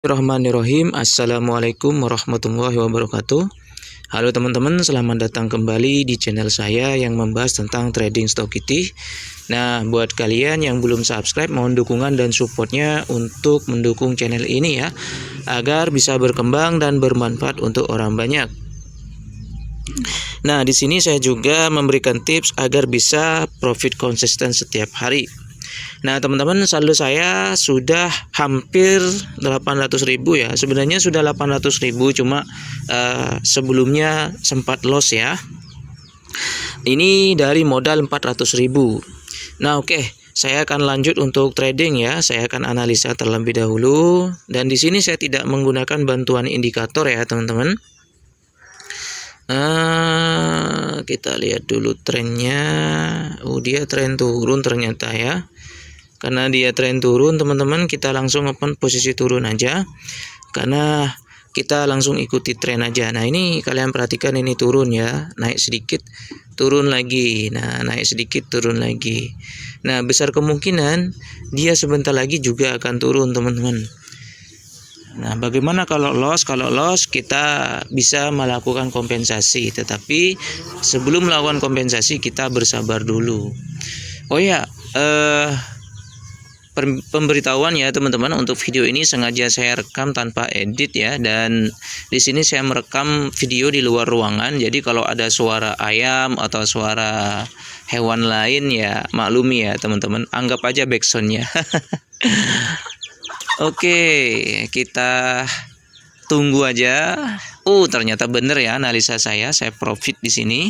Bismillahirrahmanirrahim. Assalamualaikum warahmatullahi wabarakatuh. Halo teman-teman, selamat datang kembali di channel saya yang membahas tentang trading Stokity. Nah, buat kalian yang belum subscribe, mohon dukungan dan supportnya untuk mendukung channel ini ya, agar bisa berkembang dan bermanfaat untuk orang banyak. Nah, di sini saya juga memberikan tips agar bisa profit konsisten setiap hari. Nah teman-teman, saldo saya sudah hampir 800.000 ya. Sebenarnya sudah 800.000, cuma sebelumnya sempat loss ya. Ini dari modal 400.000. Nah oke, saya akan lanjut untuk trading ya. Saya akan analisa terlebih dahulu. Dan di sini saya tidak menggunakan bantuan indikator ya teman-teman. Kita lihat dulu trennya. Dia tren turun ternyata ya. Karena dia tren turun teman-teman, kita langsung open posisi turun aja, karena kita langsung ikuti tren aja. Nah ini kalian perhatikan, ini turun ya, naik sedikit turun lagi, nah naik sedikit turun lagi. Nah besar kemungkinan dia sebentar lagi juga akan turun teman-teman. Nah bagaimana kalau loss? Kalau loss kita bisa melakukan kompensasi, tetapi sebelum melakukan kompensasi kita bersabar dulu. Oh ya, pemberitahuan ya teman-teman, untuk video ini sengaja saya rekam tanpa edit ya, dan di sini saya merekam video di luar ruangan. Jadi kalau ada suara ayam atau suara hewan lain ya maklumi ya teman-teman, anggap aja backsoundnya. Oke, kita tunggu aja. Ternyata bener ya analisa saya profit di sini.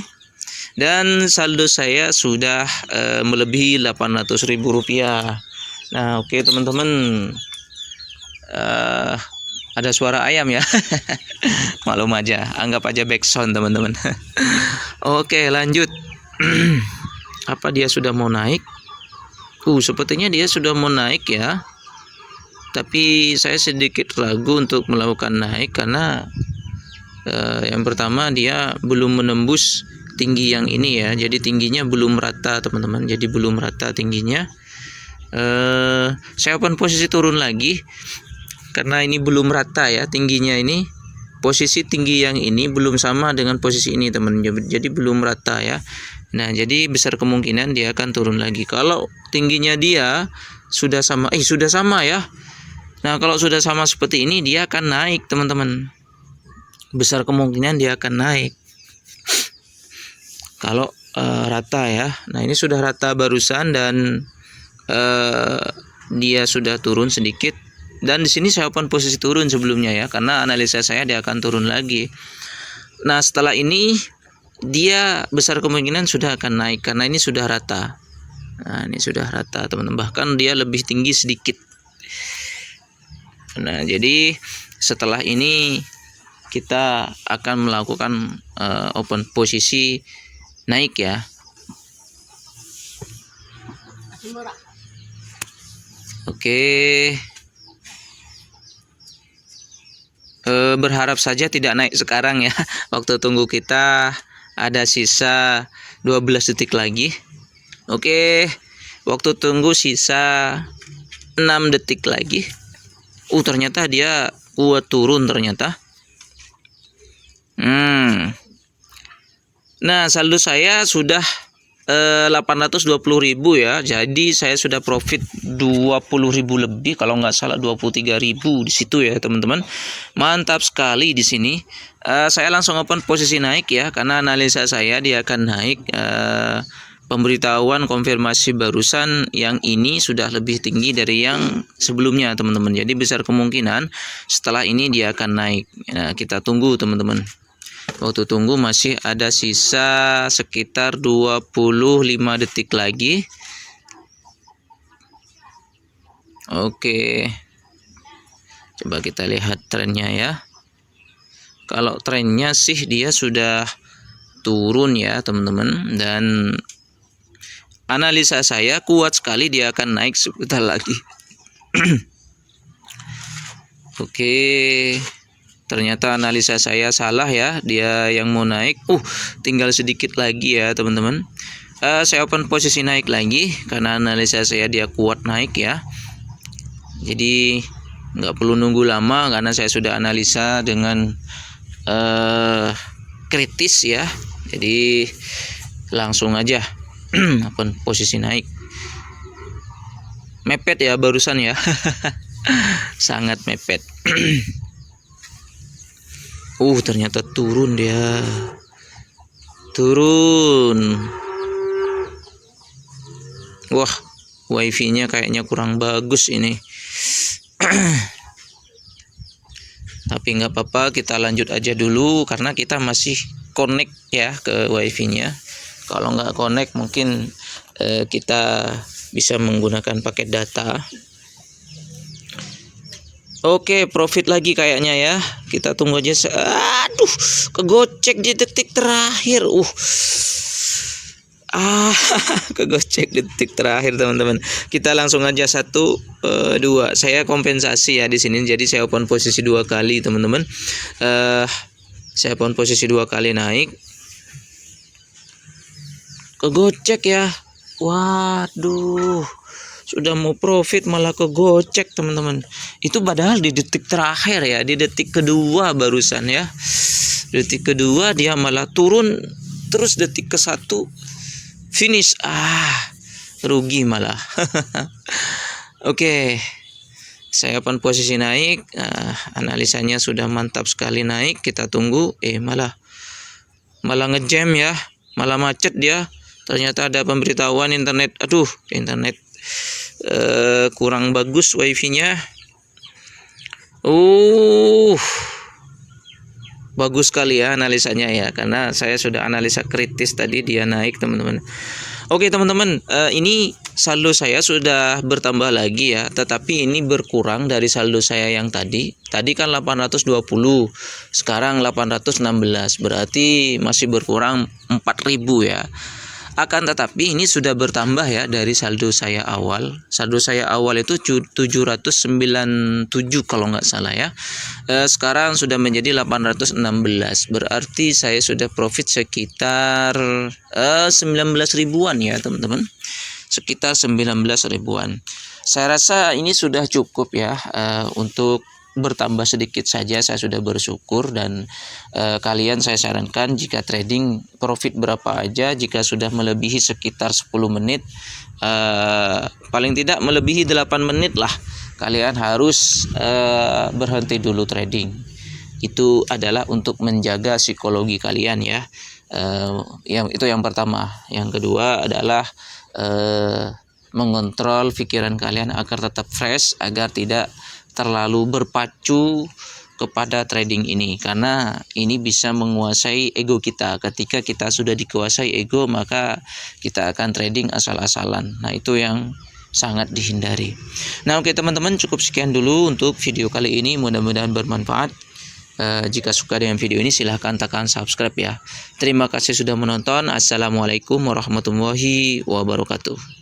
Dan saldo saya sudah melebihi Rp800.000. Nah oke teman-teman, ada suara ayam ya. Maklum aja, anggap aja backsound teman-teman. Oke lanjut. Apa dia sudah mau naik? Sepertinya dia sudah mau naik ya, tapi saya sedikit ragu untuk melakukan naik, karena yang pertama dia belum menembus tinggi yang ini ya. Jadi tingginya belum rata teman-teman, jadi belum rata tingginya. Saya open posisi turun lagi karena ini belum rata ya tingginya. Ini posisi tinggi yang ini belum sama dengan posisi ini teman, jadi belum rata ya. Nah jadi besar kemungkinan dia akan turun lagi. Kalau tingginya dia sudah sama, sudah sama ya. Nah kalau sudah sama seperti ini, dia akan naik teman-teman. Besar kemungkinan dia akan naik kalau rata ya. Nah ini sudah rata barusan, dan dia sudah turun sedikit, dan di sini saya open posisi turun sebelumnya ya, karena analisa saya dia akan turun lagi. Nah setelah ini dia besar kemungkinan sudah akan naik, karena ini sudah rata. Nah ini sudah rata teman-teman, bahkan dia lebih tinggi sedikit. Nah jadi setelah ini kita akan melakukan open posisi naik ya. Oke, berharap saja tidak naik sekarang ya. Waktu tunggu kita ada sisa 12 detik lagi. Oke, waktu tunggu sisa 6 detik lagi. Ternyata dia kuat turun ternyata. Nah saldo saya sudah 820.000 ya. Jadi saya sudah profit 20.000 lebih, kalau nggak salah 23.000 di situ ya teman-teman. Mantap sekali di sini. Saya langsung open posisi naik ya, karena analisa saya dia akan naik. Pemberitahuan konfirmasi barusan yang ini sudah lebih tinggi dari yang sebelumnya teman-teman. Jadi besar kemungkinan setelah ini dia akan naik. Nah kita tunggu teman-teman. Waktu tunggu masih ada sisa sekitar 25 detik lagi. Oke, coba kita lihat trennya ya. Kalau trennya sih dia sudah turun ya teman-teman, dan analisa saya kuat sekali dia akan naik sebentar lagi. Oke, ternyata analisa saya salah ya, dia yang mau naik. Tinggal sedikit lagi ya teman-teman. Saya open posisi naik lagi, karena analisa saya dia kuat naik ya. Jadi nggak perlu nunggu lama karena saya sudah analisa dengan kritis ya. Jadi langsung aja posisi naik. Mepet ya barusan ya. Sangat mepet. Ternyata turun dia. Turun. Wah, wifi-nya kayaknya kurang bagus ini. Tapi nggak apa-apa, kita lanjut aja dulu karena kita masih connect ya ke wifi-nya. Kalau nggak connect mungkin kita bisa menggunakan paket data. Oke, profit lagi kayaknya ya. Kita tunggu aja. Aduh, kegocek di detik terakhir. Kegocek detik terakhir teman-teman. Kita langsung aja 1, 2. Saya kompensasi ya di sini. Jadi saya open posisi 2 kali teman-teman. Saya open posisi 2 kali naik. Kegocek ya. Waduh. Sudah mau profit malah kegocek teman-teman. Itu padahal di detik terakhir ya, di detik kedua barusan ya. Detik kedua dia malah turun, terus detik ke-1 finish. Rugi malah. Oke. Saya open posisi naik. Analisanya sudah mantap sekali naik. Kita tunggu. Malah ngejam ya. Malah macet dia. Ternyata ada pemberitahuan internet. Internet kurang bagus wifi-nya. Bagus sekali ya analisanya ya, karena saya sudah analisa kritis tadi dia naik teman-teman. Oke teman-teman, ini saldo saya sudah bertambah lagi ya, tetapi ini berkurang dari saldo saya yang tadi. Tadi kan 820, sekarang 816, berarti masih berkurang 4.000 ya. Akan tetapi ini sudah bertambah ya dari saldo saya awal. Saldo saya awal itu 797 kalau nggak salah ya. Sekarang sudah menjadi 816. Berarti saya sudah profit sekitar 19 ribuan ya teman-teman. Sekitar 19 ribuan. Saya rasa ini sudah cukup ya untuk bertambah sedikit saja saya sudah bersyukur. Dan kalian saya sarankan jika trading profit berapa aja, jika sudah melebihi sekitar 10 menit paling tidak melebihi 8 menit lah, kalian harus berhenti dulu trading. Itu adalah untuk menjaga psikologi kalian ya. Itu yang pertama. Yang kedua adalah mengontrol pikiran kalian agar tetap fresh, agar tidak terlalu berpacu kepada trading ini, karena ini bisa menguasai ego kita. Ketika kita sudah dikuasai ego, maka kita akan trading asal-asalan. Nah, itu yang sangat dihindari. Nah, oke teman-teman, cukup sekian dulu untuk video kali ini. Mudah-mudahan bermanfaat. Jika suka dengan video ini silahkan tekan subscribe ya. Terima kasih sudah menonton. Assalamualaikum warahmatullahi wabarakatuh.